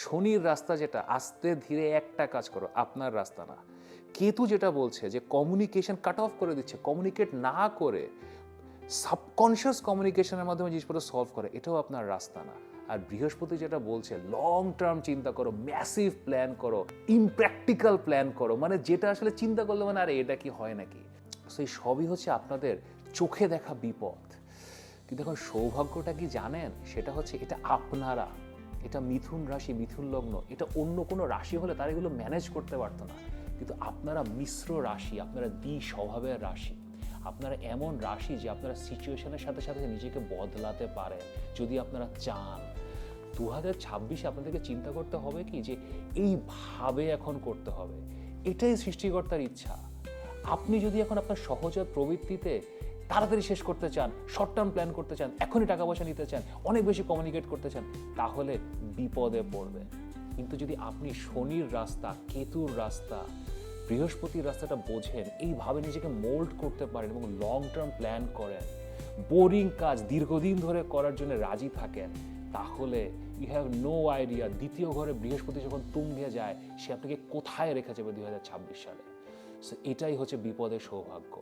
শনির রাস্তা যেটা, আস্তে ধীরে একটা কাজ করো, আপনার রাস্তা না। কেতু যেটা বলছে যে কমিউনিকেশন কাট অফ করে দিচ্ছে, কমিউনিকেট না করে সাবকনশিয়াস কমিউনিকেশনের মাধ্যমে জিনিসপত্র সলভ করে, এটাও আপনার রাস্তা না। আর বৃহস্পতি যেটা বলছে লং টার্ম চিন্তা করো, ম্যাসিভ প্ল্যান করো, ইমপ্র্যাকটিক্যাল প্ল্যান করো, মানে যেটা আসলে চিন্তা করলে মানে আরে এটা কি হয় নাকি। সেই সবই হচ্ছে আপনাদের চোখে দেখা বিপদ। কিন্তু এখন সৌভাগ্যটা কি জানেন, সেটা হচ্ছে এটা আপনারা, এটা মিথুন রাশি, মিথুন লগ্ন, এটা অন্য কোনো রাশি হলে তারা এগুলো ম্যানেজ করতে পারতো না। কিন্তু আপনারা মিশ্র রাশি, আপনারা দ্বি স্বভাবের রাশি, আপনারা এমন রাশি যে আপনারা সিচুয়েশনের সাথে সাথে নিজেকে বদলাতে পারেন যদি আপনারা চান। 2026 আপনাদেরকে চিন্তা করতে হবে কি যে এইভাবে এখন করতে হবে, এটাই সৃষ্টিকর্তার ইচ্ছা। আপনি যদি এখন আপনার সহজাত প্রবৃত্তিতে তাড়াতাড়ি শেষ করতে চান, শর্ট টার্ম প্ল্যান করতে চান, এখনই টাকা পয়সা নিতে চান, অনেক বেশি কমিউনিকেট করতে চান, তাহলে বিপদে পড়বেন। কিন্তু যদি আপনি শনির রাস্তা, কেতুর রাস্তা, বৃহস্পতির রাস্তাটা বোঝেন, এইভাবে নিজেকে মোল্ড করতে পারেন এবং লং টার্ম প্ল্যান করেন, বোরিং কাজ দীর্ঘদিন ধরে করার জন্য রাজি থাকেন, তাহলে ইউ হ্যাভ নো আইডিয়া দ্বিতীয় ঘরে বৃহস্পতি যখন তুঙ্গে যায় সে আপনাকে কোথায় রেখে যাবে 2026 সালে। সো এটাই হচ্ছে বিপদের সৌভাগ্য।